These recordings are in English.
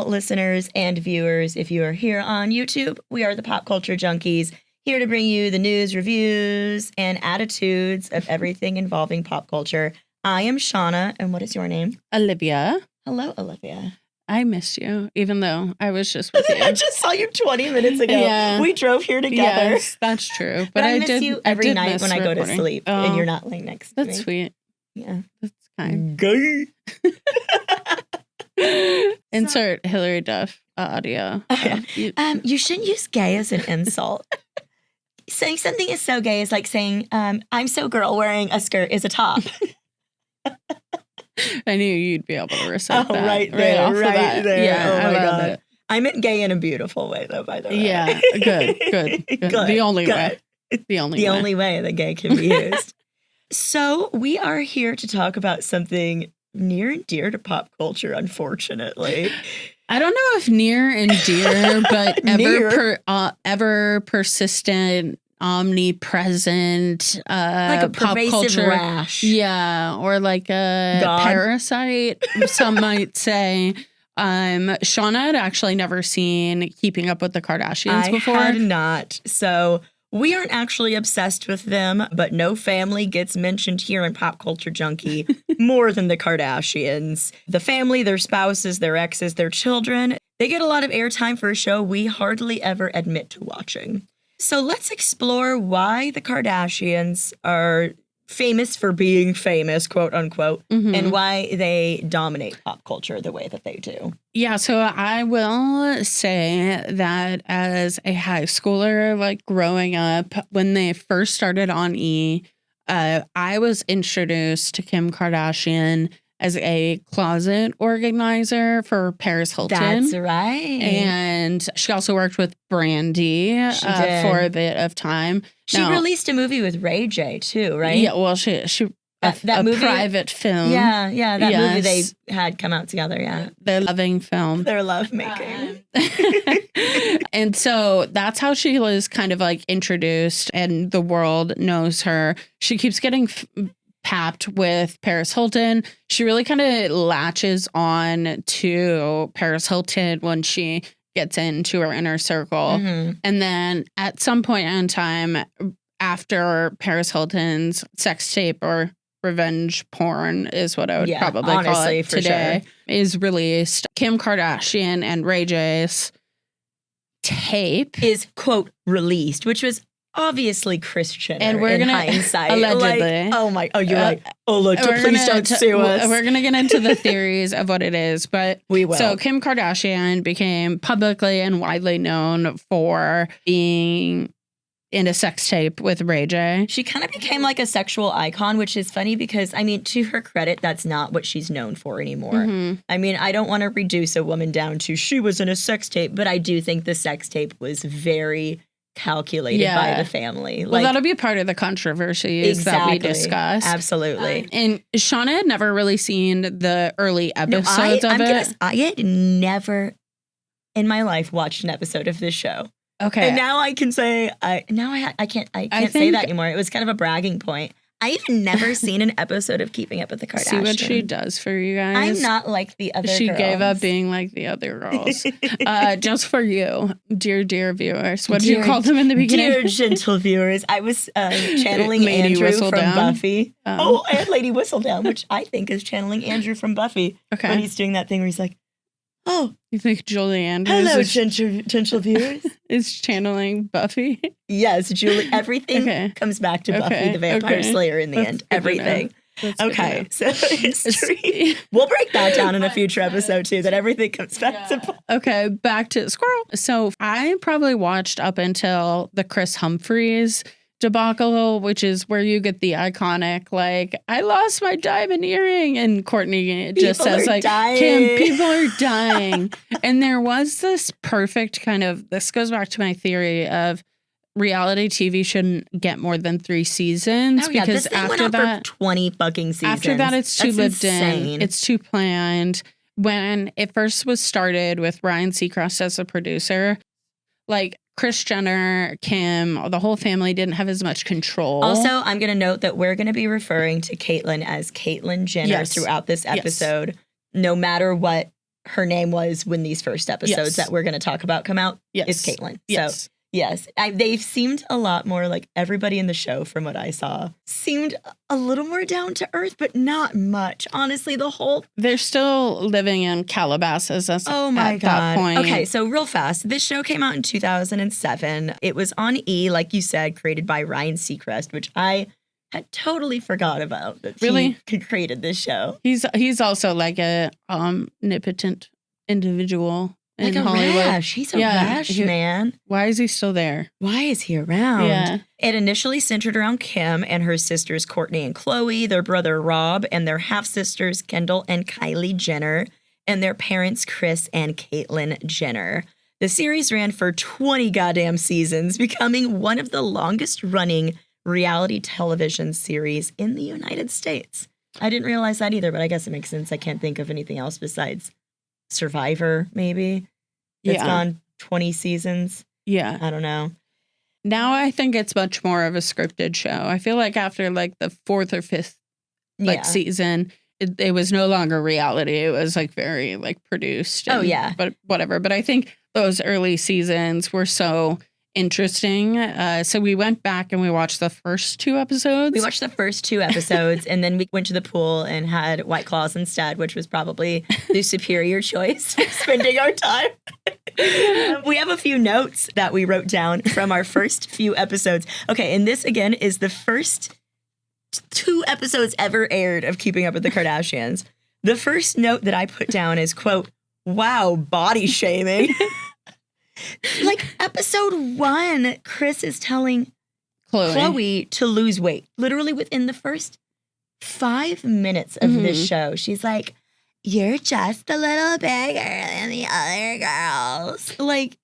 all listeners and viewers. If you are here on YouTube, we are the Pop Culture Junkies, here to bring you the news, reviews, and attitudes of everything involving pop culture. I am Shauna, and what is your name? Olivia. Hello, Olivia. I missed you, even though I was just with you. I just saw you 20 minutes ago. Yeah. We drove here together. Yes, that's true. But I miss you every night when I go to sleep, and you're not laying next to me. That's sweet. Yeah. That's kind. Gay. Insert Hillary Duff audio. You shouldn't use gay as an insult. Saying something is so gay is like saying, I'm so girl wearing a skirt is a top. I knew you'd be able to recite that. Right there. Yeah, oh my love God. it. I meant gay in a beautiful way, though, by the way. Yeah, good. The only way. The only way that gay can be used. So we are here to talk about something near and dear to pop culture, unfortunately. I don't know if near and dear, but ever persistent, omnipresent, like a pop pervasive culture rash. Yeah, or like a parasite, some might say. Shauna had actually never seen Keeping Up with the Kardashians before. I had not. So we aren't actually obsessed with them, but no family gets mentioned here in Pop Culture Junkie more than the Kardashians. The family, their spouses, their exes, their children, they get a lot of airtime for a show we hardly ever admit to watching. So let's explore why the Kardashians are famous for being famous, quote unquote, and why they dominate pop culture the way that they do. Yeah, so I will say that as a high schooler, like growing up, when they first started on E, I was introduced to Kim Kardashian as a closet organizer for Paris Hilton. That's right. And she also worked with Brandy for a bit of time. She released a movie with Ray J too, right? Yeah, well, she that movie, private film. Yeah, that movie they had come out together, yeah. Their loving film. Their lovemaking. And so that's how she was kind of like introduced, and the world knows her. She keeps getting papped with Paris Hilton. She really kind of latches on to Paris Hilton when she gets into her inner circle. And then at some point in time, after Paris Hilton's sex tape or revenge porn is what I would probably call it today, is released, Kim Kardashian and Ray J's tape is, quote, released, which was obviously Kris Jenner, and we're in hindsight. Allegedly. Like, you're right. Oh, look, please don't sue us. We're going to get into the theories of what it is, but we will. So Kim Kardashian became publicly and widely known for being in a sex tape with Ray J. She kind of became like a sexual icon, which is funny because, I mean, to her credit, that's not what she's known for anymore. I mean, I don't want to reduce a woman down to she was in a sex tape, but I do think the sex tape was very calculated by the family. Well, that'll be a part of the controversy that we discuss. Absolutely. And Shauna had never really seen the early episodes of it. I had never in my life watched an episode of this show. Okay. And now I can say, I can't say that anymore. It was kind of a bragging point. I even never seen an episode of Keeping Up with the Kardashians. See what she does for you guys. I'm not like the other girls. She gave up being like the other girls. Just for you, dear viewers. What did you call them in the beginning? Dear gentle viewers. I was channeling Lady Andrew from Buffy. And Lady Whistledown, which I think is channeling Andrew from Buffy. Okay. When he's doing that thing where he's like, oh. You think Julie Andrews hello, gentle viewers. is channeling Buffy? Yes, Julie. Everything comes back to Buffy the Vampire Slayer in the end. Everything. Okay, so history. We'll break that down in a future episode too, that everything comes back to... Okay, back to Squirrel. So I probably watched up until the Chris Humphries debacle, which is where you get the iconic, like, I lost my diamond earring, and Courtney just says, like, Kim, people are dying. And there was this perfect kind of, this goes back to my theory of reality TV shouldn't get more than 3 seasons. Because this thing after that, for 20 fucking seasons. After that, it's too lived in. It's too planned. When it first was started with Ryan Seacrest as a producer, like, Kris Jenner, Kim, the whole family didn't have as much control. Also, I'm going to note that we're going to be referring to Caitlyn as Caitlyn Jenner throughout this episode, no matter what her name was when these first episodes that we're going to talk about come out is Caitlin. Yes. So, yes, they've seemed a lot more like everybody in the show, from what I saw, seemed a little more down to earth, but not much. Honestly, they're still living in Calabasas at that point. Okay, so real fast. This show came out in 2007. It was on E, like you said, created by Ryan Seacrest, which I had totally forgot about that he created this show. He's also like a omnipotent individual in Hollywood. Rash. He's a rash, man. Why is he still there? Why is he around? Yeah. It initially centered around Kim and her sisters Courtney and Khloe, their brother Rob, and their half-sisters Kendall and Kylie Jenner, and their parents Kris and Caitlyn Jenner. The series ran for 20 goddamn seasons, becoming one of the longest-running reality television series in the United States. I didn't realize that either, but I guess it makes sense. I can't think of anything else besides Survivor, maybe. That's gone 20 seasons. Yeah. I don't know. Now I think it's much more of a scripted show. I feel like after like the 4th or 5th season, it was no longer reality. It was like very like produced. But whatever. But I think those early seasons were so interesting. So we went back and we watched the first 2 episodes. We watched the first 2 episodes and then we went to the pool and had White Claws instead, which was probably the superior choice for spending our time. We have a few notes that we wrote down from our first few episodes. Okay, and this again is the first 2 episodes ever aired of Keeping Up with the Kardashians. The first note that I put down is, quote, "Wow, body shaming." Like episode 1, Kris is telling Khloe to lose weight. Literally within the first 5 minutes of this show, she's like, "You're just a little bigger than the other girls." Like,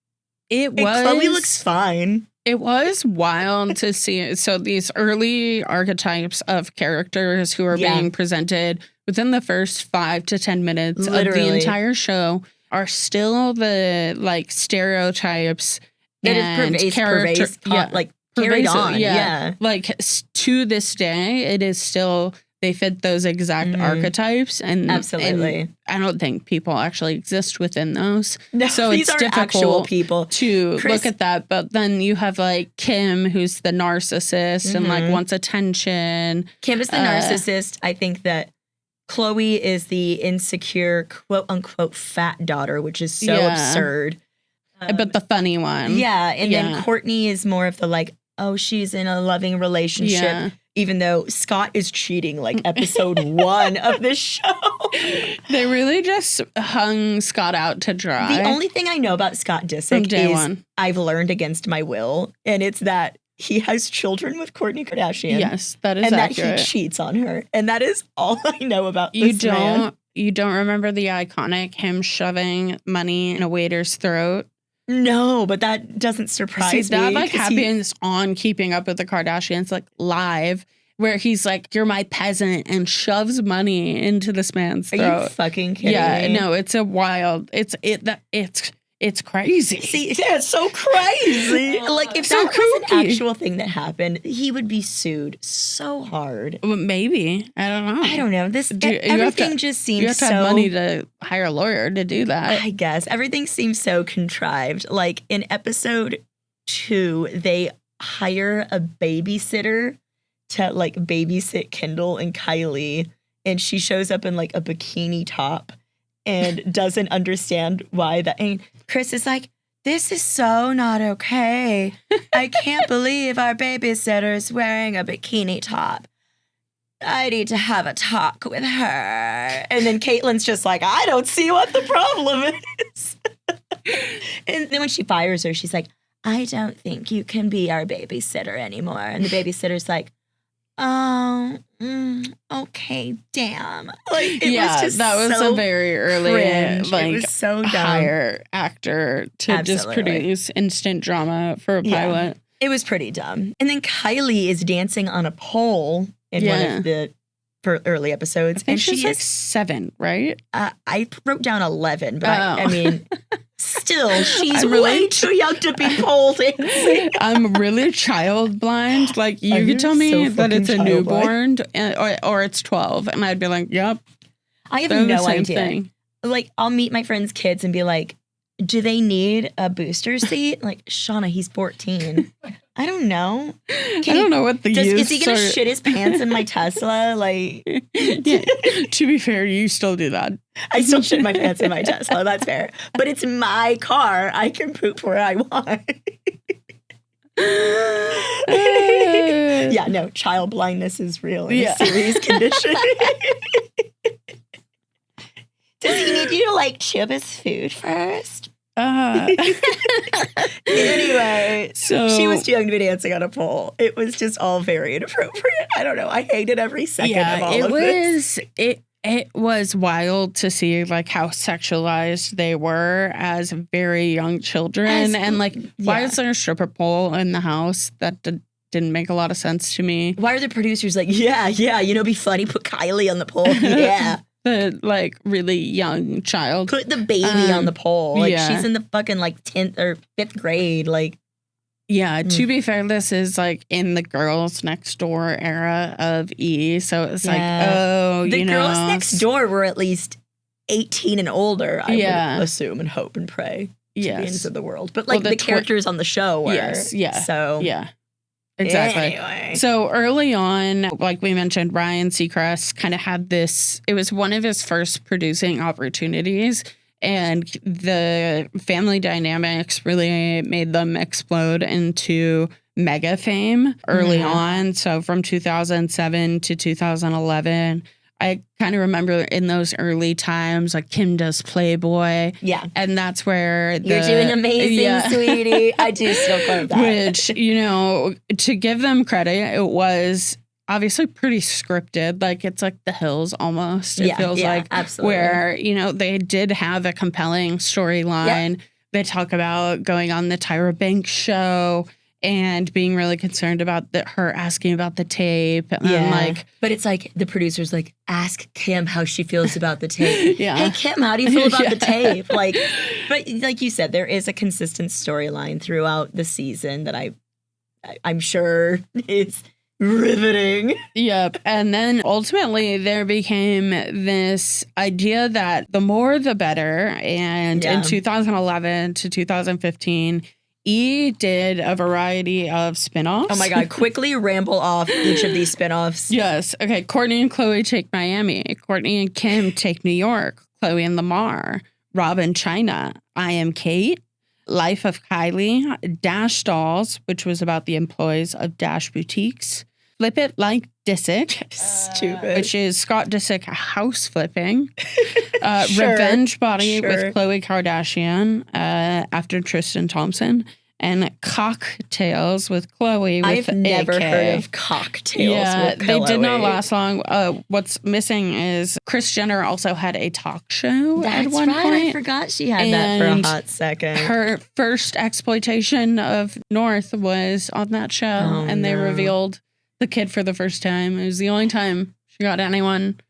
Khloe looks fine. It was wild to see. So these early archetypes of characters who are being presented within the first 5 to 10 minutes of the entire show are still the like stereotypes. It is carried on. Yeah. Like to this day, it is still, they fit those exact archetypes. And absolutely. And I don't think people actually exist within those. No, so these it's are difficult actual people to look at that. But then you have like Kim, who's the narcissist and like wants attention. Kim is the narcissist. I think that Khloe is the insecure, quote unquote, fat daughter, which is so absurd. But the funny one. Yeah. And then Courtney is more of the like, oh, she's in a loving relationship, even though Scott is cheating like episode 1 of this show. They really just hung Scott out to dry. The only thing I know about Scott Disick is I've learned against my will, and it's that he has children with Kourtney Kardashian. Yes, that is and accurate. And that he cheats on her. And that is all I know about this man. You don't remember the iconic him shoving money in a waiter's throat? No, but that doesn't surprise me. That like happens on Keeping Up with the Kardashians, like live, where he's like, "You're my peasant," and shoves money into this man's throat. Are you fucking kidding me? No, it's a wild. It's crazy. See, yeah, it's so crazy. Like, if that was an actual thing that happened, he would be sued so hard. Well, maybe. I don't know. I don't know. Everything just seems so... You have to have money to hire a lawyer to do that. I guess. Everything seems so contrived. Like, in episode 2, they hire a babysitter to, like, babysit Kendall and Kylie. And she shows up in, like, a bikini top and doesn't understand why that... And Kris is like, "This is so not okay. I can't believe our babysitter is wearing a bikini top. I need to have a talk with her." And then Caitlyn's just like, "I don't see what the problem is." And then when she fires her, she's like, "I don't think you can be our babysitter anymore." And the babysitter's like, "Oh, okay, damn." Like, it was just that was so a very early, cringe. like, it was so dumb. hire actor to just produce instant drama for a pilot. It was pretty dumb. And then Kylie is dancing on a pole in one of the early episodes. I think and she's like 7, right? I wrote down 11, but I mean, still, she's way too young to be pole dancing. I'm really child blind. Like, you could tell me that it's a newborn or it's 12, and I'd be like, "Yep." I have no idea. like, I'll meet my friends' kids and be like, do they need a booster seat? Like, Shauna, he's 14. I don't know. I don't know what is he going to shit his pants in my Tesla? Like, yeah. To be fair, you still do that. I still shit my pants in my Tesla. That's fair. But it's my car. I can poop where I want. Yeah, no, child blindness is real and a serious condition. Does he need you to like chip his food first? Anyway, so she was too young to be dancing on a pole. It was just all very inappropriate. I don't know. I hated every second of all of this. It was wild to see like how sexualized they were as very young children. And like, why is there a stripper pole in the house? That didn't make a lot of sense to me. Why are the producers like, yeah, be funny, put Kylie on the pole. Yeah. The like really young child. Put the baby on the pole. Like she's in the fucking like 10th or 5th grade. Like, yeah, to be fair, this is like in the Girls Next Door era of E. So it's like, the girls next door were at least 18 and older, I would assume and hope and pray to the ends of the world. But like the characters on the show were. Yes, yeah. So yeah. Exactly. Anyway. So early on, like we mentioned, Ryan Seacrest kind of had this, it was one of his first producing opportunities, and the family dynamics really made them explode into mega fame early on. So from 2007 to 2011, I kind of remember in those early times, like Kim does Playboy. Yeah. And that's where you're doing amazing, sweetie. I do still quote that. Which, you know, to give them credit, it was obviously pretty scripted. Like, it's like The Hills almost. It feels like absolutely. Where, you know, they did have a compelling storyline. Yep. They talk about going on the Tyra Banks show and being really concerned about her asking about the tape. And like, but it's like the producer's like, ask Kim how she feels about the tape. Yeah. Hey, Kim, how do you feel about the tape? Like, but like you said, there is a consistent storyline throughout the season that I'm sure is riveting. Yep. And then ultimately there became this idea that the more the better. And in 2011 to 2015, E did a variety of spinoffs. Oh my God. Quickly ramble off each of these spinoffs. Yes. Okay. Courtney and Khloe take Miami. Courtney and Kim take New York. Khloe and Lamar. Rob and China. I Am Kate. Life of Kylie. Dash Dolls, which was about the employees of Dash Boutiques. Flip It Like Disick. Stupid. Which is Scott Disick house flipping. Revenge Body with Khloe Kardashian after Tristan Thompson. And Cocktails with Khloe. I've never heard of Cocktails with Khloe. They did not last long. What's missing is Kris Jenner also had a talk show at one point. I forgot she had that for a hot second. Her first exploitation of North was on that show. They revealed the kid for the first time. It was the only time she got anyone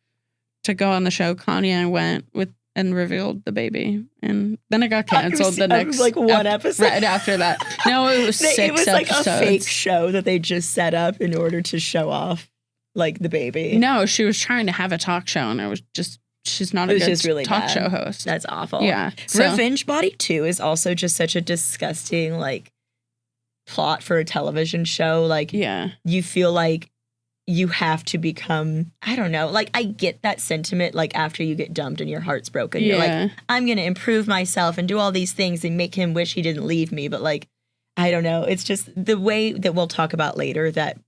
to go on the show. Kanye went with and revealed the baby, and then it got canceled. The next like one episode right after that. No, it was 6 It was like episodes. a fake show that they just set up in order to show off like the baby. No, she was trying to have a talk show, and it was just she's not a good really talk bad. show host. That's awful. Yeah, Revenge Body 2 is also just such a disgusting like plot for a television show. Like, you feel like you have to become, I don't know, like I get that sentiment, like after you get dumped and your heart's broken. You're like, I'm going to improve myself and do all these things and make him wish he didn't leave me. But like, I don't know. It's just the way that we'll talk about later that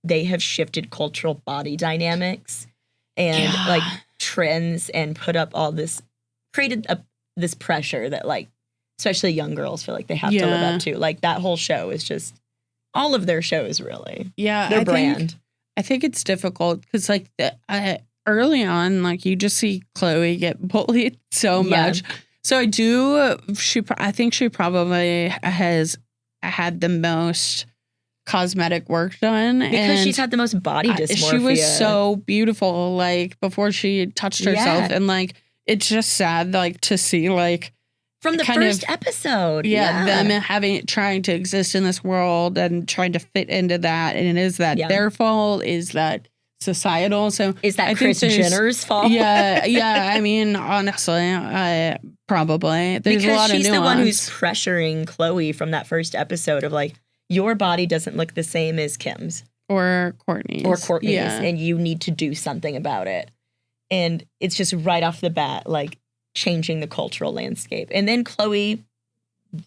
they have shifted cultural body dynamics and like trends and put up all this, created this pressure that like, especially young girls feel like they have to live up to. Like that whole show is just, all of their shows really. Yeah. Their brand. I think it's difficult because, like, early on, like, you just see Khloe get bullied so much. So I think she probably has had the most cosmetic work done. Because she's had the most body dysmorphia. She was so beautiful, like, before she touched herself. And, like, it's just sad, like, to see, like, from the first episode. Them trying to exist in this world and trying to fit into that. And is that their fault? Is that societal. So Is that I think Kris Jenner's fault? Yeah. I mean, honestly, probably. There's a lot of nuance. She's the one who's pressuring Khloe from that first episode of like, your body doesn't look the same as Kim's. Or Kourtney's. And you need to do something about it. And it's just right off the bat, like, changing the cultural landscape. And then Khloe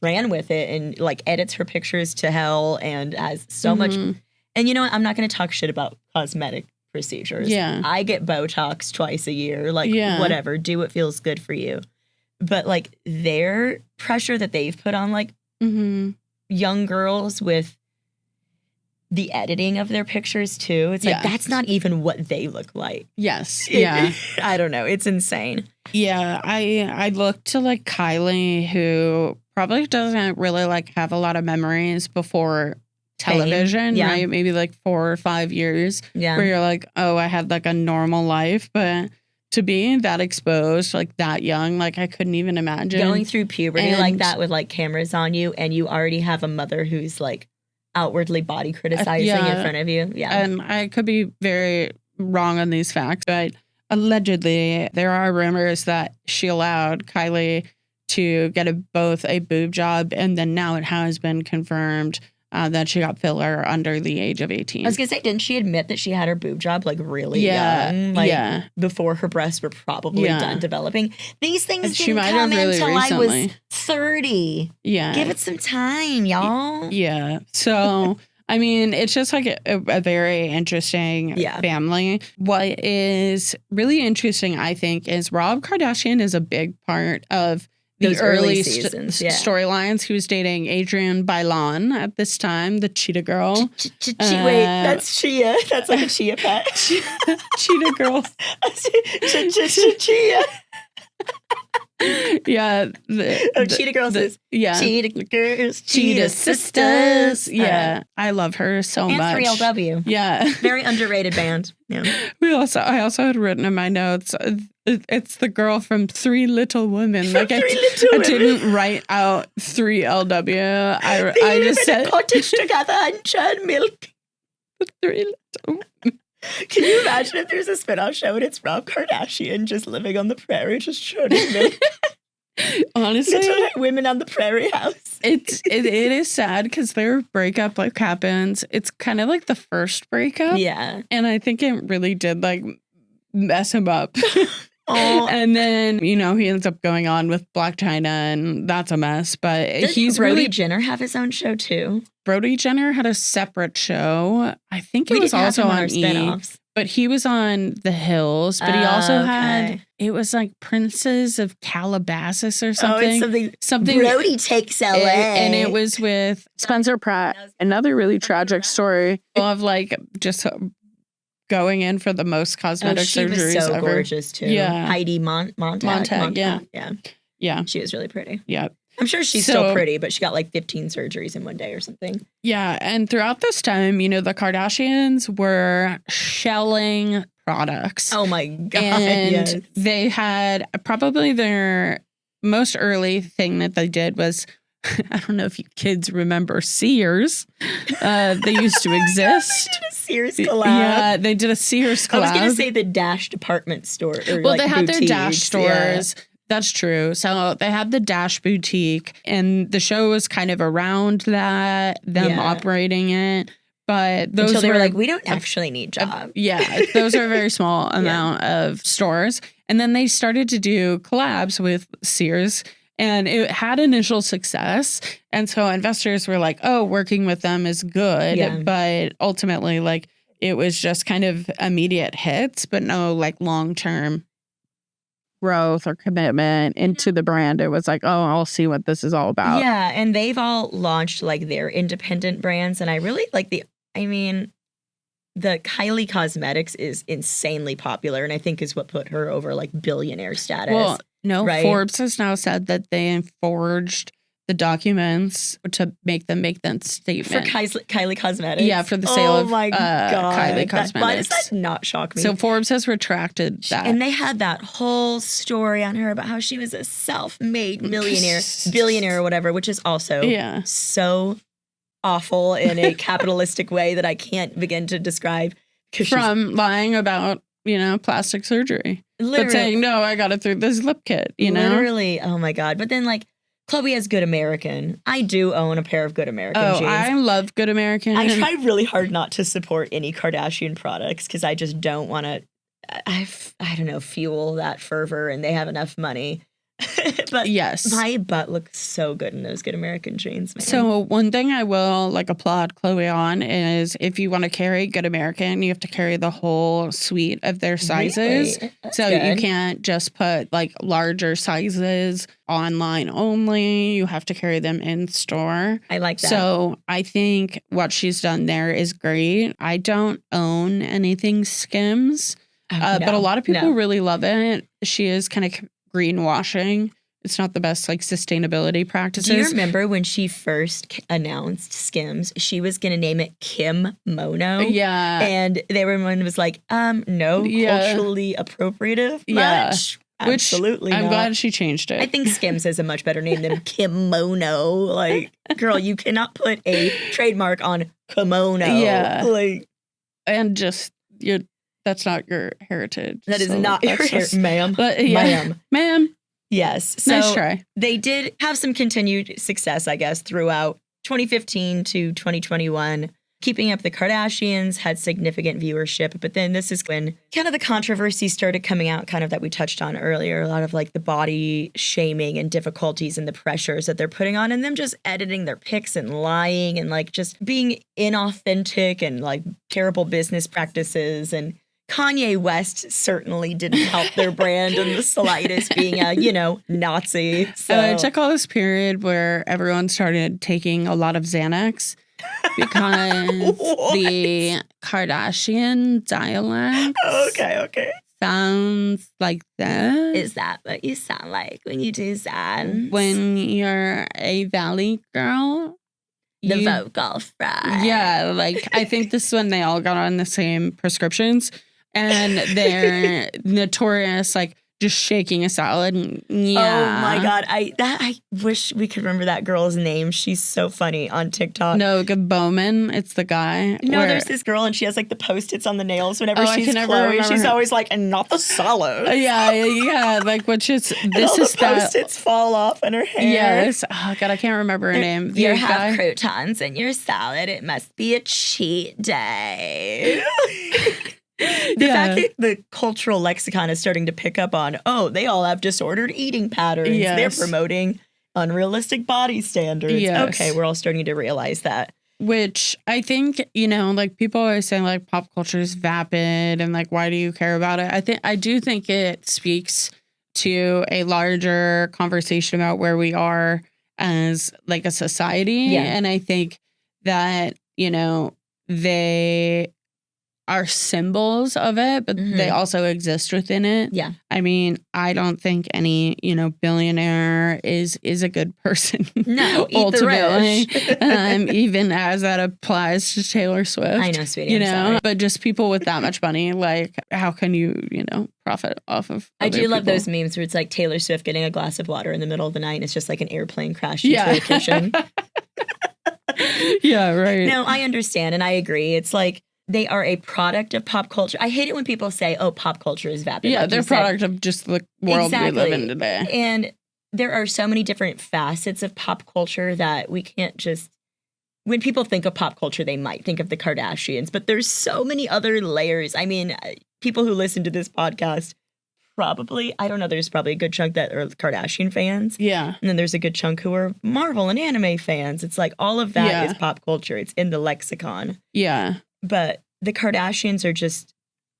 ran with it and, like, edits her pictures to hell and has so much. And you know what? I'm not going to talk shit about cosmetic procedures. Yeah. I get Botox twice a year. Like, whatever. Do what feels good for you. But, like, their pressure that they've put on, like, young girls with the editing of their pictures too. It's like, that's not even what they look like. Yes. Yeah. I don't know. It's insane. Yeah. I look to like Kylie, who probably doesn't really like have a lot of memories before television, right? Maybe like 4 or 5 years where you're like, oh, I had like a normal life. But to be that exposed, like that young, like I couldn't even imagine. Going through puberty like that with like cameras on you and you already have a mother who's like outwardly body criticizing in front of you. Yeah. And I could be very wrong on these facts, but allegedly there are rumors that she allowed Kylie to get both a boob job and then now it has been confirmed that she got filler under the age of 18. I was going to say, didn't she admit that she had her boob job like really young? Like before her breasts were probably done developing. These things didn't come in until I was 30. Yeah. Give it some time, y'all. Yeah. So, I mean, it's just like a very interesting family. What is really interesting, I think, is Rob Kardashian is a big part of the early seasons, storylines. He was dating Adrienne Bailon at this time, the cheetah girl. Wait, that's Chia. That's like a chia pet. Cheetah girl. Chia. Yeah. Cheetah Girls is Cheetah Girls, Cheetah Sisters. Yeah. I love her so much. And 3LW. Yeah. Very underrated band. Yeah. I also had written in my notes, it's the girl from Three Little Women. Like I didn't write out 3LW. I just said cottage together and churn milk. 3 Little Women. Can you imagine if there's a spinoff show and it's Rob Kardashian just living on the prairie, just churning milk? Honestly, Little women on the prairie house. It is sad because their breakup like happens. It's kind of like the first breakup. Yeah. And I think it really did like mess him up. And then, you know, he ends up going on with Black China and that's a mess. But Doesn't Brody Jenner have his own show too? Brody Jenner had a separate show. I think it was also on spinoffs. But he was on The Hills. But he also had, it was like Princes of Calabasas or something. Oh, it's something Brody Takes LA. And it was with Spencer Pratt. Another really tragic story of like just going in for the most cosmetic surgeries she was so ever. Gorgeous too. Yeah. Heidi Montag. Yeah. She was really pretty. Yeah. I'm sure she's still pretty, but she got like 15 surgeries in one day or something. Yeah. And throughout this time, you know, the Kardashians were shelling products. Oh my God. And they had probably their most early thing that they did was, I don't know if you kids remember Sears. They used to exist. They did a Sears collab. Yeah, they did a Sears collab. I was going to say the Dash department store. Well, they had their Dash stores. Yeah. That's true. So they had the Dash boutique, and the show was kind of around that, them operating it. But those until they were like, we don't actually need jobs. Those are a very small amount of stores. And then they started to do collabs with Sears. And it had initial success. And so investors were like, oh, working with them is good. Yeah. But ultimately, like, it was just kind of immediate hits, but no, like, long-term growth or commitment into the brand. It was like, oh, I'll see what this is all about. Yeah. And they've all launched, like, their independent brands. And I really like the Kylie Cosmetics is insanely popular. And I think is what put her over, like, billionaire status. Well, no, right? Forbes has now said that they forged the documents to make them statement. For Kylie Cosmetics? Yeah, for the sale of God. Kylie Cosmetics. Why does that not shock me? So Forbes has retracted that. And they had that whole story on her about how she was a self-made millionaire, billionaire or whatever, which is also so awful in a capitalistic way that I can't begin to describe. from lying about, plastic surgery. But saying, no, I got it through this lip kit, Literally. Oh my God. But then like Chloe has Good American. I do own a pair of Good American jeans. I love Good American. I try really hard not to support any Kardashian products because I just don't want to, I don't know, fuel that fervor, and they have enough money. But yes, my butt looks so good in those Good American jeans, man. So one thing I will applaud Chloe on is if you want to carry Good American, you have to carry the whole suite of their sizes. Really? So good. You can't just put larger sizes online only. You have to carry them in store. I like that. So I think what she's done there is great. I don't own anything Skims, but a lot of people really love it. She is kind of greenwashing. It's not the best sustainability practices. Do you remember when she first announced Skims, she was going to name it Kim Mono? Yeah. And everyone was like, no, culturally appropriative much. Absolutely I'm not. glad she changed it. I think Skims is a much better name than kimono. Girl, you cannot put a trademark on kimono. Yeah. And just that's not your heritage. That is not your heritage, ma'am. But ma'am. Yes. So nice try. They did have some continued success, I guess, throughout 2015 to 2021. Keeping Up the Kardashians had significant viewership, but then this is when kind of the controversy started coming out, kind of that we touched on earlier, a lot of the body shaming and difficulties and the pressures that they're putting on, and them just editing their pics and lying and just being inauthentic and terrible business practices. And Kanye West certainly didn't help their brand in the slightest, being a, Nazi. So It's all this period where everyone started taking a lot of Xanax because the Kardashian dialect sounds like this. Is that what you sound like when you do that? When you're a Valley girl? The vocal fry. Yeah, I think this is when they all got on the same prescriptions. And they're notorious, just shaking a salad. Yeah. Oh my God. I wish we could remember that girl's name. She's so funny on TikTok. No, Bowman. It's the guy. No, there's this girl and she has the Post-its on the nails whenever she's Chloe. She's always and not the salad. Yeah. Which is, this is the Post-its fall off in her hair. Yes. Oh God, I can't remember her name. You have croutons in your salad. It must be a cheat day. The fact that the cultural lexicon is starting to pick up on, they all have disordered eating patterns. Yes. They're promoting unrealistic body standards. Yes. Okay, we're all starting to realize that. Which I think, people always say pop culture is vapid and why do you care about it? I do think it speaks to a larger conversation about where we are as a society. Yeah. And I think that, they are symbols of it, but they also exist within it. Yeah. I mean, I don't think any, billionaire is a good person. No, ultimately. Even as that applies to Taylor Swift. I know, sweetie. I'm sorry. But just people with that much money, how can you, profit off of I do love people? those memes where it's Taylor Swift getting a glass of water in the middle of the night and it's just an airplane crash into a kitchen. Yeah, right. No, I understand and I agree. It's they are a product of pop culture. I hate it when people say, pop culture is vapid. Yeah, they're a product of just the world we live in today. And there are so many different facets of pop culture that we can't just... When people think of pop culture, they might think of the Kardashians, but there's so many other layers. I mean, people who listen to this podcast there's probably a good chunk that are Kardashian fans. Yeah. And then there's a good chunk who are Marvel and anime fans. It's all of that is pop culture. It's in the lexicon. Yeah. But the Kardashians are just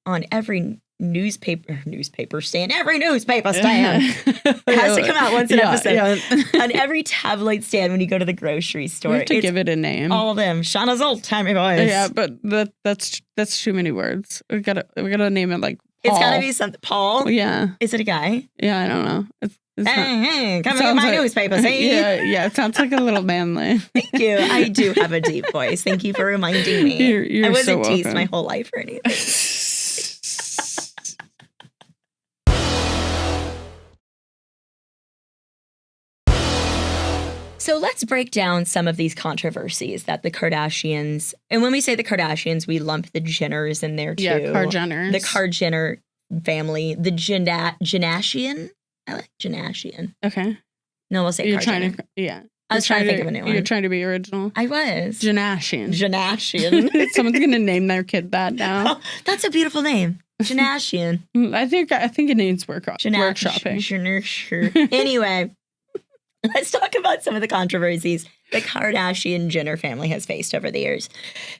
on every newspaper stand. Every newspaper stand. It has to come out once an episode. Yeah. On every tabloid stand when you go to the grocery store. We have to give it a name. All of them. Shauna's old-timey voice. Yeah, but that's too many words. We gotta name it Paul. It's gotta be something. Paul? Yeah. Is it a guy? Yeah, I don't know. Hey, come and get my newspaper, see? Yeah, it sounds like a little manly. Thank you. I do have a deep voice. Thank you for reminding me. You're I wasn't so teased welcome. my whole life or anything. So let's break down some of these controversies that the Kardashians, and when we say the Kardashians, we lump the Jenners in there too. Yeah, Kardashians. The Kardashian family, the Jennashian. I like Jennashian. Okay. No, we'll say You're Kardashian. trying to, yeah. I was trying to think of a new one. You're trying to be original. I was. Jennashian. Jennashian. Someone's going to name their kid that now. Oh, that's a beautiful name. Jennashian. I think it needs workshopping. Anyway, let's talk about some of the controversies the Kardashian Jenner family has faced over the years.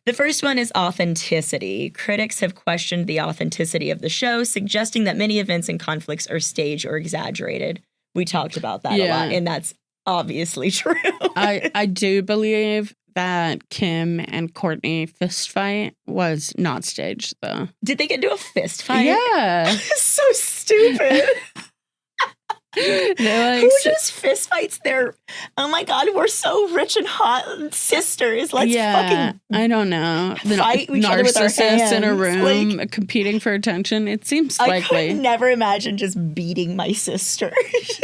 The first one is authenticity. Critics have questioned the authenticity of the show, suggesting that many events and conflicts are staged or exaggerated. We talked about that a lot, and that's obviously true. I do believe that Kim and Kourtney fist fight was not staged, though. Did they get into a fist fight? Yeah. So stupid. Who just fist fights their, oh my God, we're so rich and hot sisters. Let's fucking I don't know. The fight each other with our hands. In a room competing for attention. It seems likely. I could never imagine just beating my sister.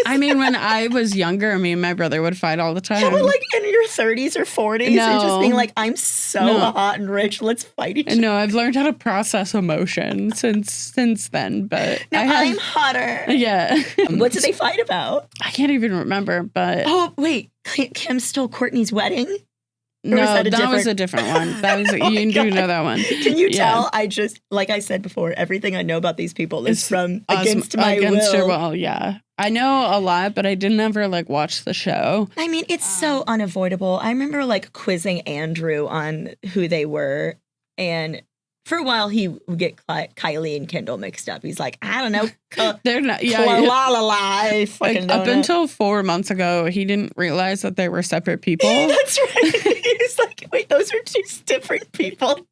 I mean, when I was younger, me and my brother would fight all the time. Yeah, but like in your 30s or 40s and just being like, I'm so hot and rich. Let's fight each other. No, I've learned how to process emotion since then, but I'm hotter. Yeah. What did they fight about? I can't even remember, but oh wait, Kim stole Kourtney's wedding? No, that was a different one. That was you do know that one. Can you tell? I just, like I said before, everything I know about these people is from against my your will. will. Yeah, I know a lot, but I didn't ever watch the show. I mean, it's so unavoidable. I remember quizzing Andrew on who they were, and for a while, he would get Kylie and Kendall mixed up. He's like, I don't know. They're not. Yeah. Up until 4 months ago, he didn't realize that they were separate people. That's right. He's like, wait, those are two different people.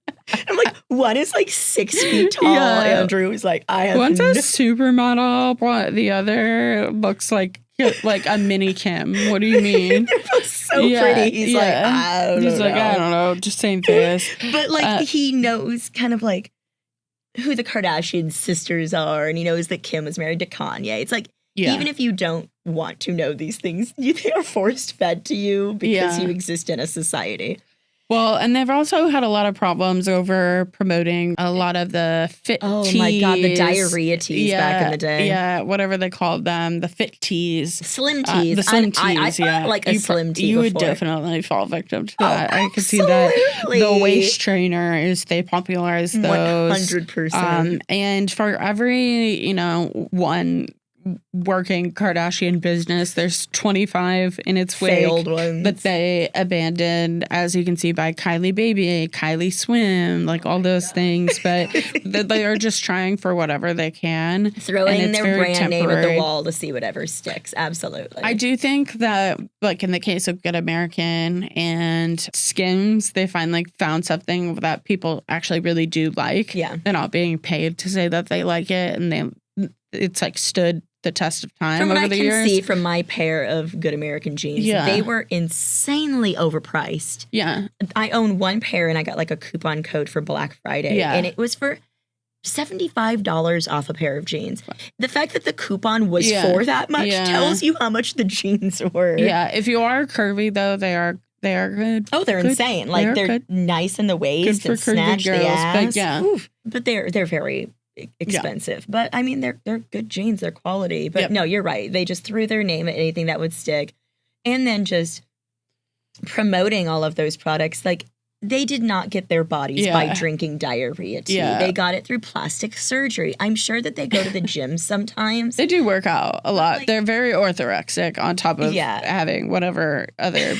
I'm like, one is 6 feet tall. Yeah. Andrew was like, I have one's a supermodel, but the other looks like a mini Kim. What do you mean? They're both so pretty. He's like, I don't know. I don't know. Just saying this. But he knows kind of who the Kardashian sisters are, and he knows that Kim was married to Kanye. It's even if you don't want to know these things, they are forced fed to you because you exist in a society. Well, and they've also had a lot of problems over promoting a lot of the fit teas. Oh my God, the diarrhea teas back in the day. Yeah, whatever they called them, the fit teas. Slim teas. The slim teas, I like a slim tea You before. would definitely fall victim to that. I could see that. The waist trainers, they popularized those. 100%. And for every, one working Kardashian business, there's 25 in its wake failed ones that they abandoned, as you can see by Kylie Baby, Kylie Swim, all those things. But they are just trying for whatever they can, throwing their brand name at the wall to see whatever sticks. Absolutely. I do think that, in the case of Good American and Skims, they finally found something that people actually really do like. Yeah, they're not being paid to say that they like it, and it's stood the test of time over the years. From what I can see from my pair of Good American jeans, they were insanely overpriced. Yeah. I own one pair and I got a coupon code for Black Friday. And it was for $75 off a pair of jeans. The fact that the coupon was for that much tells you how much the jeans were. Yeah. If you are curvy, though, they are good. Oh, they're insane. They're nice in the waist and snatch the ass. But they're very expensive, but I mean they're good jeans, they're quality. But no, you're right. They just threw their name at anything that would stick, and then just promoting all of those products. They did not get their bodies by drinking diarrhea tea. They got it through plastic surgery. I'm sure that they go to the gym sometimes. They do work out a lot. They're very orthorexic on top of having whatever other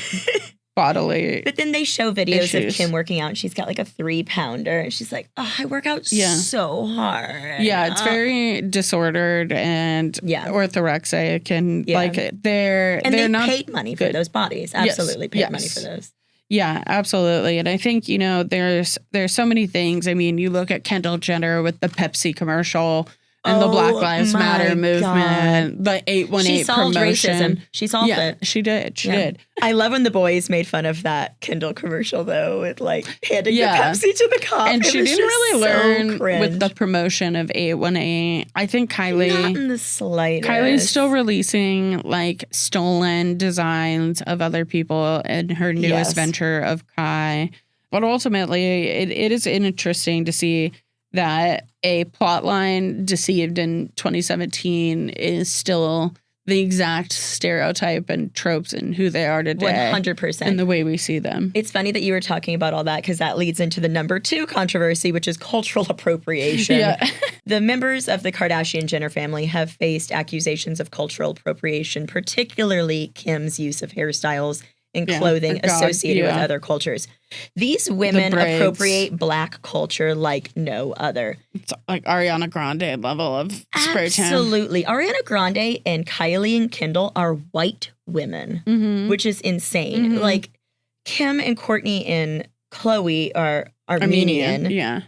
bodily. But then they show videos of Kim working out. She's got a 3-pounder, and she's like, "Oh, I work out so hard." Yeah, it's very disordered and orthorexic, and they're not paid money for those bodies. Absolutely paid money for those. Yeah, absolutely. And I think, there's so many things. I mean, you look at Kendall Jenner with the Pepsi commercial and the Black Oh Lives my Matter movement, the 818 She solved promotion. racism. She solved Yeah, it. she did. She Yeah. did. I love when the boys made fun of that Kindle commercial, though, with like handing Yeah. the Pepsi to the cop. And It she was didn't just really so learn cringe. with the promotion of 818. I think Not Kylie. in the slightest. Kylie's still releasing like stolen designs of other people in her newest Yes. venture of Kai. But ultimately, it is interesting to see that a plotline deceived in 2017 is still the exact stereotype and tropes and who they are today 100%. and the way we see them. It's funny that you were talking about all that because that leads into the number 2 controversy, which is cultural appropriation. Yeah. The members of the Kardashian-Jenner family have faced accusations of cultural appropriation, particularly Kim's use of hairstyles and Yeah. clothing Oh, God, associated with yeah. other cultures. These women braids. appropriate Black culture like no other. It's like Ariana Grande level of spray tan. Absolutely. Ariana Grande and Kylie and Kendall are white women, Mhm. which is insane. Mhm. Like Kim and Courtney and Chloe are Armenian. Yeah.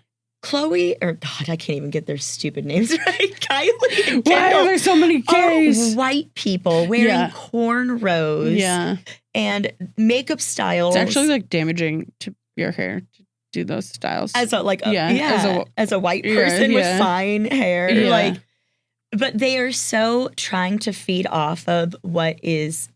Chloe, or God, I can't even get their stupid names right. Kylie and Why are Kendall there so many K's? are white people wearing Yeah. cornrows Yeah. and makeup styles. It's actually like damaging to your hair to do those styles. as a like Yeah, as a white yeah, person with yeah. fine hair, Yeah. like. But they are so trying to feed off of what is,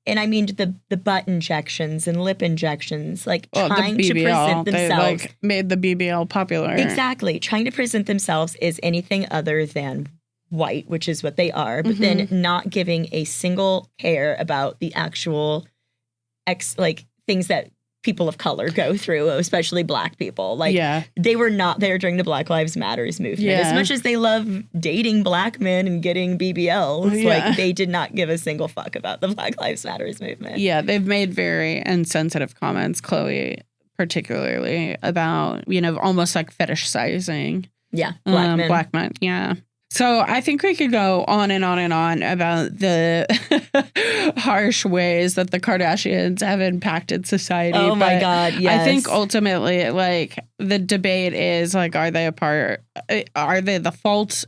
and I mean the butt injections and lip injections, like trying to present They themselves. like made the BBL popular. Exactly. Trying to present themselves as anything other than white, which is what they are, but then not giving a single care about the actual things that people of color go through, especially Black people. Like yeah. they were not there during the Black Lives Matters movement. Yeah. As much as they love dating Black men and getting BBLs, Yeah. like they did not give a single fuck about the Black Lives Matters movement. Yeah, they've made very insensitive comments, Chloe particularly, about, almost like fetishizing Yeah. Black men. Black men. Yeah. So I think we could go on and on and on about the harsh ways that the Kardashians have impacted society. Oh my but God, yes. I think ultimately, like, the debate is, like, are they the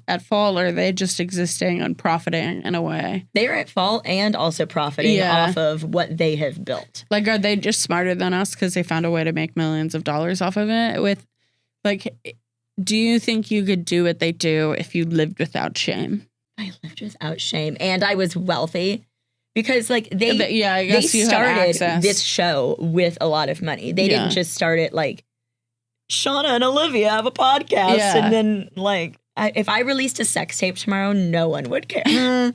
at fault, or are they just existing and profiting in a way? They're at fault and also profiting off of what they have built. Like, are they just smarter than us because they found a way to make millions of dollars off of it? With, like, do you think you could do what they do if you lived without shame? I lived without shame and I was wealthy because like I they guess you had started access. this show with a lot of money. They didn't just start it like Shauna and Olivia have a podcast and then like if I released a sex tape tomorrow, no one would care.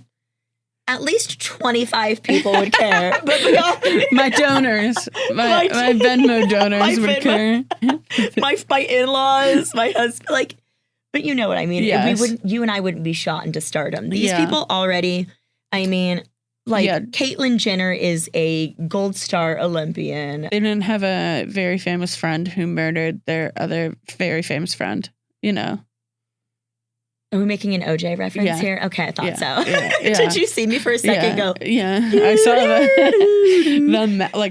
At least 25 people would care. But beyond my donors, my Venmo donors would care. my in-laws, my husband, like, but you know what I mean. Yes. You and I wouldn't be shot into stardom. These people already, I mean, like Caitlyn Jenner is a gold star Olympian. They didn't have a very famous friend who murdered their other very famous friend, Are we making an OJ reference here? Okay, I thought so. Yeah. Did you see me for a second go? Yeah, I saw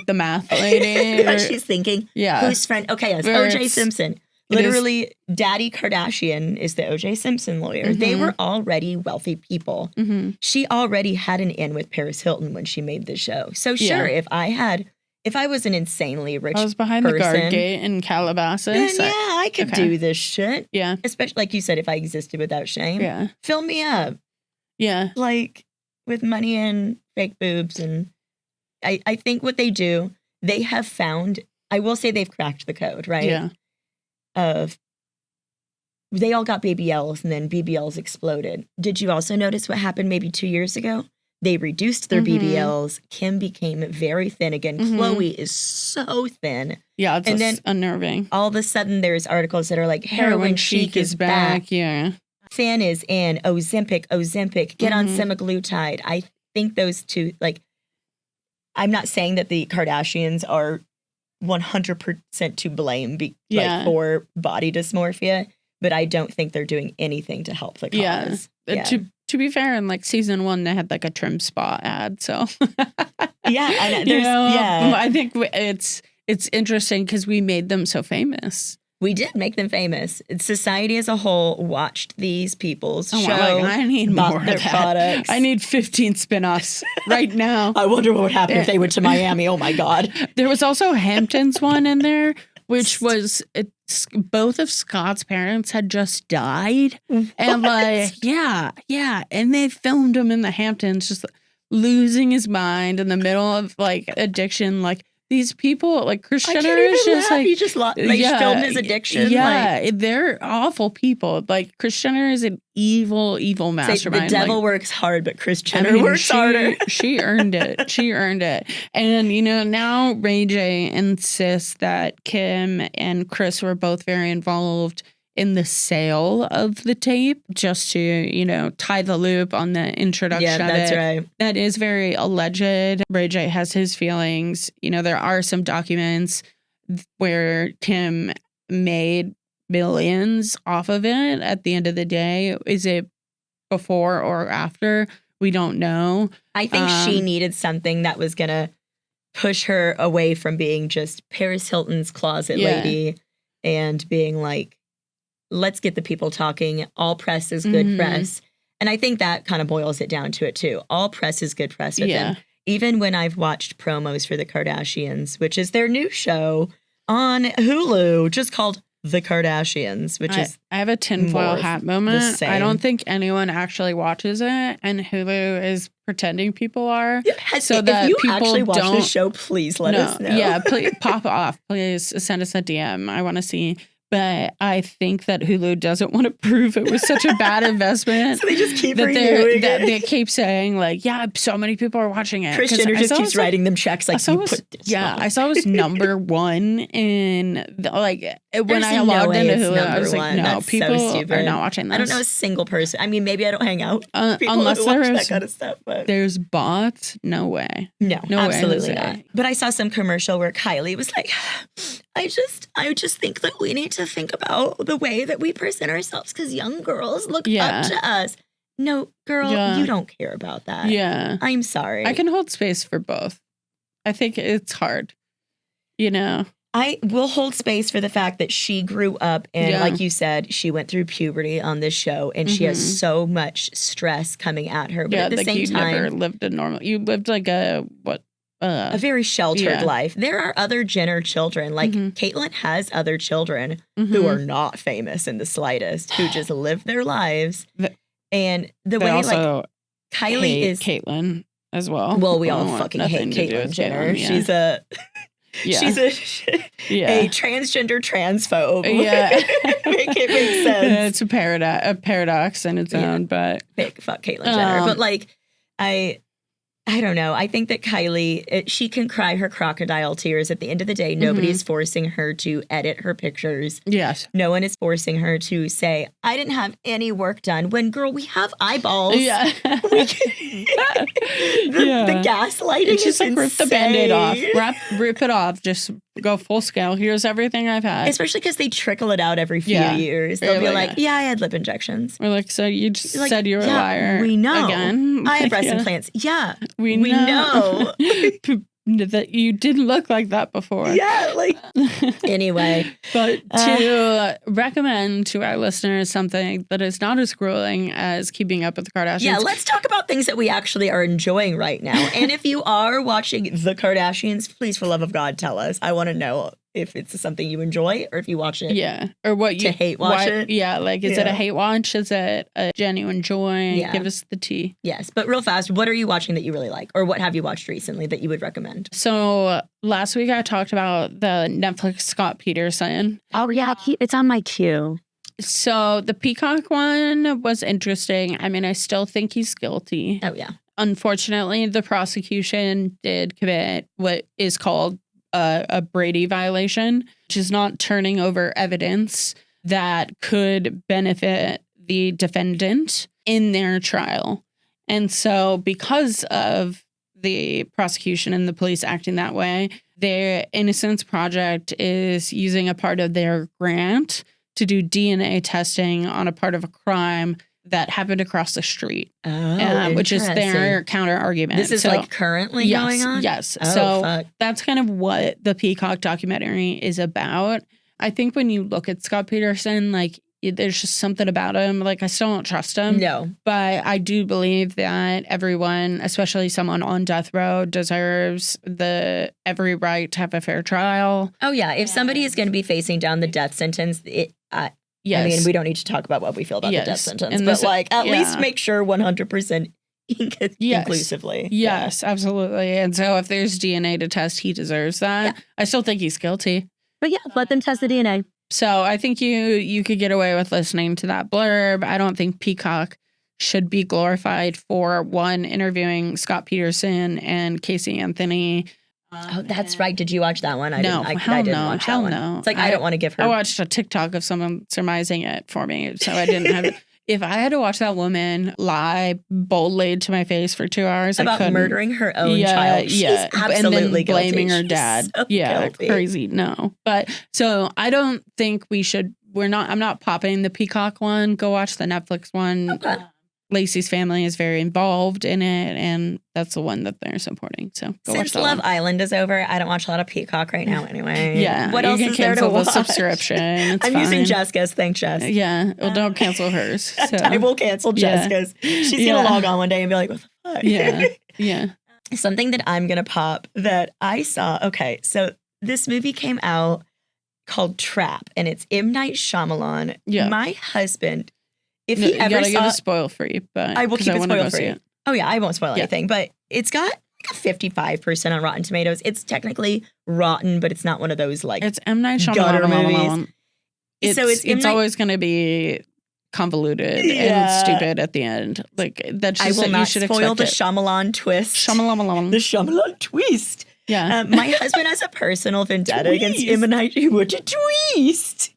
the math lady. What she's thinking. Yeah. Whose friend? Okay, yes, OJ Simpson. Literally, Daddy Kardashian is the OJ Simpson lawyer. They were already wealthy people. She already had an in with Paris Hilton when she made the show. So sure, if I was an insanely rich I was behind person, the guard gate in Calabasas. then I could do this shit. Yeah. Especially, like you said, if I existed without shame. Yeah. Fill me up. Yeah. Like, with money and fake boobs. And I think what they do, they have found, I will say they've cracked the code, right? Yeah. They all got BBLs and then BBLs exploded. Did you also notice what happened maybe 2 years ago? They reduced their BBLs. Kim became very thin again. Chloe is so thin. Yeah, it's then unnerving. All of a sudden, there's articles that are like, heroin chic is back. Yeah. Thin is in. Ozempic. Get on semaglutide. I think those two, like, I'm not saying that the Kardashians are 100% to blame for body dysmorphia, but I don't think they're doing anything to help the cause. Yeah. To be fair, in like season 1, they had like a trim spa ad. So yeah, I think it's interesting because we made them so famous. We did make them famous. Society as a whole watched these people's Oh, show. I'm like, I need bought more of their that. products. I need 15 spinoffs right now. I wonder what would happen if they went to Miami. Oh my God. There was also Hampton's one in there, which was both of Scott's parents had just died. And like, yeah. And they filmed him in the Hamptons just losing his mind in the middle of like addiction. Like these people, like Kris Jenner is just like, he just filmed his addiction. Yeah, they're awful people. Like Kris Jenner is an evil mastermind. The devil works hard, but Kris Jenner works harder. She earned it. She earned it. And, now Ray J insists that Kim and Kris were both very involved in the sale of the tape, just to, tie the loop on the introduction. Yeah, that's right. That is very alleged. Ray J has his feelings. There are some documents where Kim made millions off of it at the end of the day. Is it before or after? We don't know. I think she needed something that was going to push her away from being just Paris Hilton's closet lady and being like, let's get the people talking. All press is good press. And I think that kind of boils it down to it, too. All press is good press with them. Even when I've watched promos for the Kardashians, which is their new show on Hulu, just called The Kardashians, which is I have a tinfoil hat moment. same. I don't think anyone actually watches it, and Hulu is pretending people are. So if you actually watch the show, please let us know. Yeah, please pop off. Please send us a DM. I want to see. But I think that Hulu doesn't want to prove it was such a bad investment. So they just keep renewing that it. they keep saying like, yeah, so many people are watching it. Kris Jenner just keeps writing them checks like, you put this on. I saw it was number one in when I logged into Hulu. I was like, no, that's people so stupid. are not watching this. I don't know a single person. I mean, maybe I don't hang out with people unless who watch that kind of stuff. But there's bots. No way. No, absolutely way, not. But I saw some commercial where Kylie was like, I just think that we need to think about the way that we present ourselves because young girls look up to us. No, girl, you don't care about that. Yeah. I'm sorry. I can hold space for both. I think it's hard. I will hold space for the fact that she grew up and like you said, she went through puberty on this show and she has so much stress coming at her. But at the same time, never lived a normal. You lived like a very sheltered life. There are other Jenner children. Like Caitlyn has other children who are not famous in the slightest, who just live their lives. And the way also like Kylie is Caitlyn as well. Well, we all fucking hate Caitlyn Jenner. She's a she's a transgender transphobe. Yeah. Make it make sense. It's a paradox in its own, but fuck Caitlyn Jenner. But like I don't know. I think that Kylie, she can cry her crocodile tears. At the end of the day, nobody is forcing her to edit her pictures. Yes. No one is forcing her to say, I didn't have any work done. When, girl, we have eyeballs. Yeah. The gaslighting is just like insane. rip the Band-Aid off. Rip it off. Just go full scale. Here's everything I've had. Especially because they trickle it out every few years. They'll be like, I had lip injections. We're like, so you just said you were a liar. We know. Again. I had breast implants. Yeah. We know. That you didn't look like that before. Yeah, like anyway. But to recommend to our listeners something that is not as grueling as Keeping Up with the Kardashians. Yeah, let's talk about things that we actually are enjoying right now. And if you are watching The Kardashians, please, for love of God, tell us. I want to know if it's something you enjoy or if you watch it. Yeah. Or what you to hate watch it. Yeah. Like, is it a hate watch? Is it a genuine joy? Yeah. Give us the tea. Yes. But real fast, what are you watching that you really like? Or what have you watched recently that you would recommend? So last week I talked about the Netflix Scott Peterson. Oh, yeah. It's on my queue. So the Peacock one was interesting. I mean, I still think he's guilty. Oh, yeah. Unfortunately, the prosecution did commit what is called a Brady violation, which is not turning over evidence that could benefit the defendant in their trial. And so because of the prosecution and the police acting that way, their Innocence Project is using a part of their grant to do DNA testing on a part of a crime that happened across the street, which is their counter argument. This is like currently going on? Yes. Oh, so fuck. that's kind of what the Peacock documentary is about. I think when you look at Scott Peterson, like there's just something about him. Like I still don't trust him. No. But I do believe that everyone, especially someone on death row, deserves every right to have a fair trial. Oh, yeah. If somebody is going to be facing down the death sentence, Yes. I mean, we don't need to talk about what we feel about the death sentence, but like at least make sure 100% inclusively. Yes, absolutely. And so if there's DNA to test, he deserves that. Yeah. I still think he's guilty. But yeah, let them test the DNA. So I think you could get away with listening to that blurb. I don't think Peacock should be glorified for one, interviewing Scott Peterson and Casey Anthony. Oh, that's right. Did you watch that one? I didn't watch that one. No. It's like I don't want to give her. I watched a TikTok of someone surmising it for me, so I didn't have it. If I had to watch that woman lie boldly to my face for 2 hours about murdering her own child, she's absolutely and then blaming guilty. her dad, So guilty. Crazy. No, but so I don't think we should. I'm not popping the Peacock one. Go watch the Netflix one. Okay. Lacey's family is very involved in it, and that's the one that they're supporting. So go watch Since that Love one. Island is over, I don't watch a lot of Peacock right now anyway. Yeah. What else is there to cancel watch? the subscription. It's I'm fine. using Jessica's. Thanks, Jess. Yeah. Well, don't cancel hers. So. I will cancel Jessica's. She's going to log on one day and be like, what the fuck? Yeah. Yeah. Something that I'm going to pop that I saw. Okay. So this movie came out called Trap, and it's M. Night Shyamalan. Yeah. My husband, if No, he you ever gotta saw give it spoil free, but I will keep it wanna spoiler go see free. it. Oh yeah, I won't spoil Yeah. anything, but it's got like a 55% on Rotten Tomatoes. It's technically rotten, but it's not one of those like It's M. Night gutter Shyamalan. movies. So It's always going to be convoluted and stupid at the end. Like that's I just will that not you should spoil the expect it. Shyamalan twist. Shyamalan. The Shyamalan twist. Yeah. My husband has a personal vendetta against M. Night. What a twist!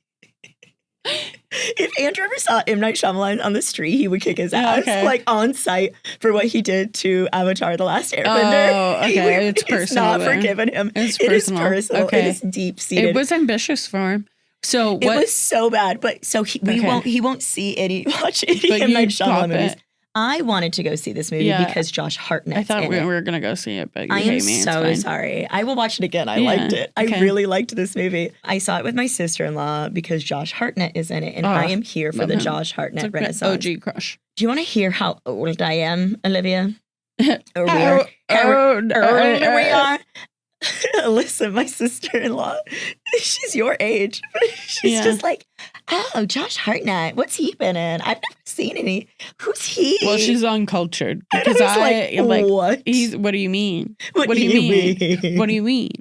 If Andrew ever saw M. Night Shyamalan on the street, he would kick his ass, like on site for what he did to Avatar: The Last Airbender. Oh, okay. It's personal. It's not then. forgiven him. It's It is personal. personal. Okay. It is deep seated. It was ambitious for him. So what? It was so bad, but so he won't watch any But M. Night you'd pop Shyamalan movies. it. I wanted to go see this movie because Josh Hartnett's I thought in we it. were going to go see it, but you I am hate me. It's so fine. sorry. I will watch it again. I liked it. Okay. I really liked this movie. I saw it with my sister-in-law because Josh Hartnett is in it, and I am here for the him. Josh Hartnett It's renaissance. OG crush. Do you want to hear how old I am, Olivia? Or we How old we are. are. Listen, my sister-in-law, she's your age. She's just like, oh, Josh Hartnett, what's he been in? I've never seen any. Who's he? Well, she's uncultured because I'm like, what? What do you mean? What do you mean? What do you mean?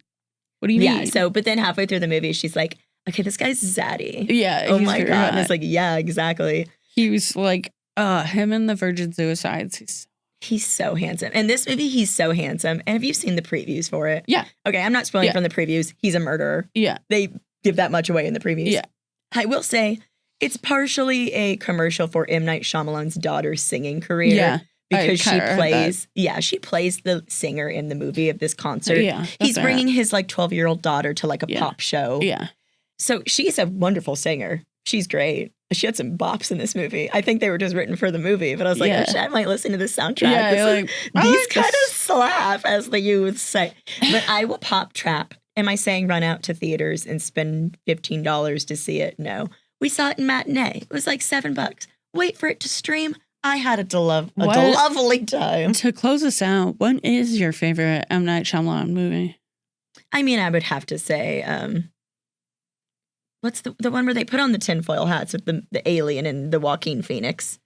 What do you mean? Yeah, so, but then halfway through the movie, she's like, okay, this guy's zaddy. Yeah. Oh he's my very God. hot. And it's like, yeah, exactly. He was like, him and the Virgin Suicides. He's so handsome. In this movie, he's so handsome. And have you seen the previews for it? Yeah. Okay, I'm not spoiling from the previews. He's a murderer. Yeah. They give that much away in the previews. Yeah. I will say it's partially a commercial for M. Night Shyamalan's daughter's singing career. Yeah. Because she plays the singer in the movie of this concert. Yeah. He's bringing his like 12-year-old daughter to like a pop show. Yeah. So she's a wonderful singer. She's great. She had some bops in this movie. I think they were just written for the movie, but I was like, oh, shit, I might listen to this soundtrack. Yeah, These kind of slap, as the youth say. But I will pop Trap. Am I saying run out to theaters and spend $15 to see it? No. We saw it in matinee. It was like $7. Wait for it to stream. I had a lovely time. To close us out, what is your favorite M. Night Shyamalan movie? I mean, I would have to say, what's the one where they put on the tinfoil hats with the alien and the Joaquin Phoenix?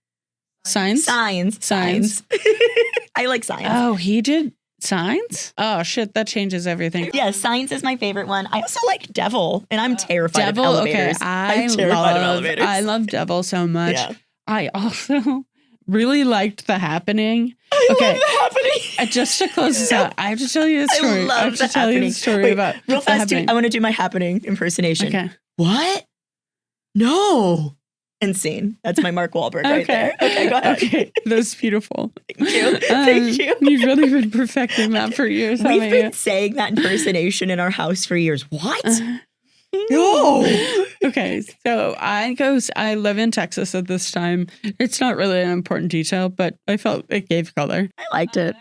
Signs? Signs. I like Signs. Oh, he did Signs? Oh, shit, that changes everything. Yeah, Signs is my favorite one. I also like Devil, and I'm terrified Devil, of elevators. okay. I'm terrified of elevators. I love Devil so much. Yeah. I also really liked The Happening. I love The Happening. Just to close this out, I have to tell you the story. I have to tell you the story about real The fast. Happening. I want to do my Happening impersonation. Okay. What? No. And scene. That's my Mark Wahlberg right there. Okay, go ahead. Okay, that's beautiful. Thank you. Thank you. You've really been perfecting that for years. We've been saying that impersonation in our house for years. What? No. Okay, so I live in Texas at this time. It's not really an important detail, but I felt it gave color. I liked it.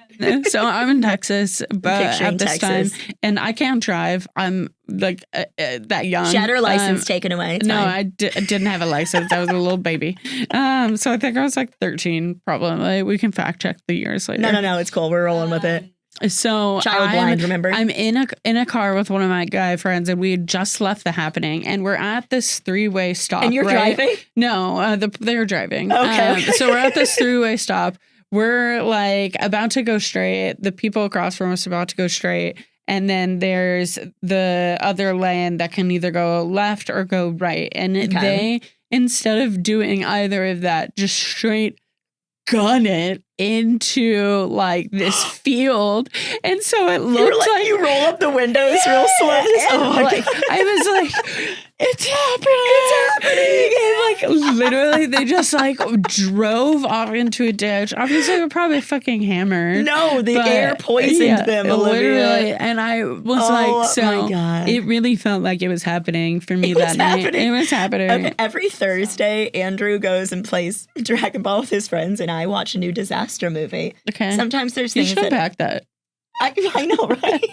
So I'm in Texas, but Picturing at this Texas. time, and I can't drive. I'm like that young. She had her license taken away. It's No, fine. I didn't have a license. I was a little baby. So I think I was like 13, probably. We can fact check the years later. No. It's cool. We're rolling with it. So Child blind, remember? I'm in a car with one of my guy friends, and we had just left the happening, and we're at this 3-way stop. And you're right? driving? No, they're driving. Okay. So we're at this 3-way stop. We're like about to go straight. The people across from us about to go straight. And then there's the other lane that can either go left or go right. And they, instead of doing either of that, just straight gun it into like this field. And so it looked like you roll up the windows real slow. Oh my like, God. I was like, it's happening. It's happening. And like literally they just like drove off into a ditch. Obviously they were probably fucking hammered. No, the air poisoned them, Olivia. Literally. And I was like, so my God. it really felt like it was happening for me that night. It was happening. Okay, every Thursday, Andrew goes and plays Dragon Ball with his friends, and I watch a new disaster movie. Okay. Sometimes there's You things should that back that. I know, right?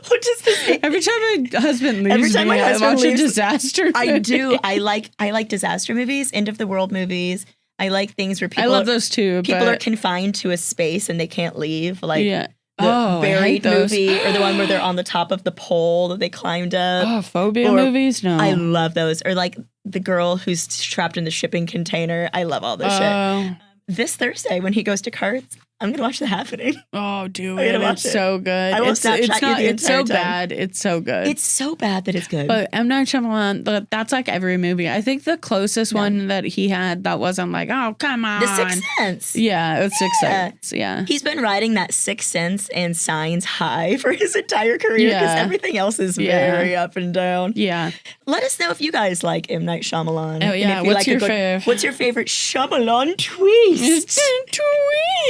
What is this? Every time my husband leaves Every time me, my husband I watch leaves, a disaster I movie. do. I like disaster movies, end of the world movies. I like things where people I love those too. people but are confined to a space and they can't leave. Like yeah. the I hate Buried those. movie, or the one where they're on the top of the pole that they climbed up. Oh, phobia Or- movies? No. I love those. Or like the girl who's trapped in the shipping container. I love all this shit. This Thursday when he goes to Carts, I'm gonna watch The Happening. Oh, do I gotta it. watch It's it. so good. I will It's Snapchat you the it's so entire time. bad. It's so good. It's so bad that it's good. But M. Night Shyamalan, that's like every movie. I think the closest one that he had that wasn't like, oh, come on. The Sixth Sense. Yeah, it's Sixth Yeah. Sense. Yeah. He's been riding that Sixth Sense and Signs high for his entire career because Yeah. everything else is Yeah. very up and down. Yeah. Let us know if you guys like M. Night Shyamalan. Oh, And yeah. if you What's like your fave? What's your favorite Shyamalan twist? It's a twist.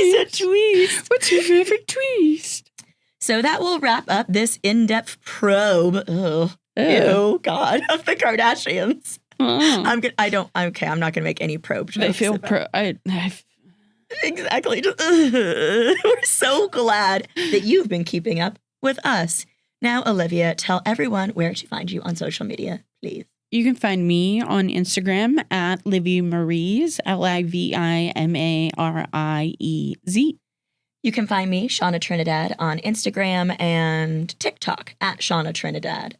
It's a twist. What's your favorite twist? So that will wrap up this in-depth probe. Oh, Ew. ew, God, of the Kardashians. Oh. I'm not gonna make any probe jokes. They feel about- Exactly. Just, we're so glad that you've been keeping up with us. Now, Olivia, tell everyone where to find you on social media, please. You can find me on Instagram at Livy Maries, LIVIMARIEZ. You can find me, Shauna Trinidad, on Instagram and TikTok at Shauna Trinidad,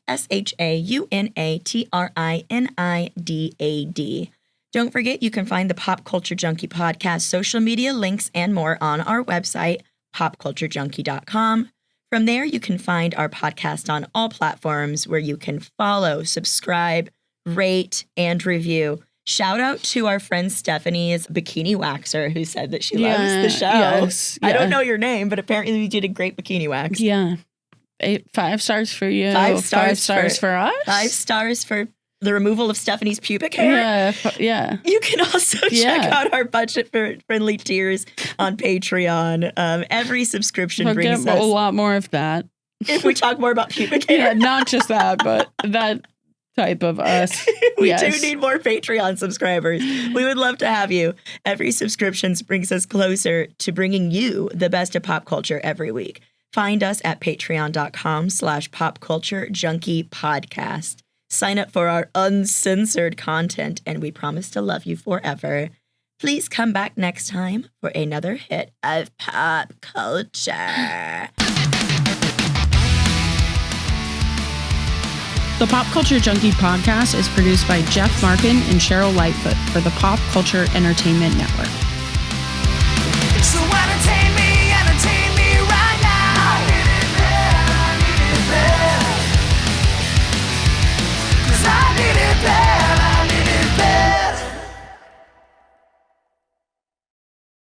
SHAUNATRINIDAD. Don't forget, you can find the Pop Culture Junkie podcast, social media links, and more on our website, popculturejunkie.com. From there, you can find our podcast on all platforms where you can follow, subscribe, rate, and review. Shout out to our friend Stephanie's bikini waxer who said that she loves the show. Yes, I yeah. don't know your name, but apparently you did a great bikini wax. Yeah. 5 stars for you. 5 stars 5 stars for us. 5 stars for the removal of Stephanie's pubic hair. Yeah. Yeah. You can also check Yeah. out our budget-friendly tiers on Patreon. Every subscription We'll brings get a us... lot more of that. If we talk more about pubic Yeah, hair, not just that, but that type of us. we Yes. do need more Patreon subscribers. We would love to have you. Every subscription brings us closer to bringing you the best of pop culture every week. Find us at patreon.com/popculturejunkiepodcast. Sign up for our uncensored content, and we promise to love you forever. Please come back next time for another hit of pop culture. The Pop Culture Junkie podcast is produced by Jeff Markin and Cheryl Lightfoot for the Pop Culture Entertainment Network.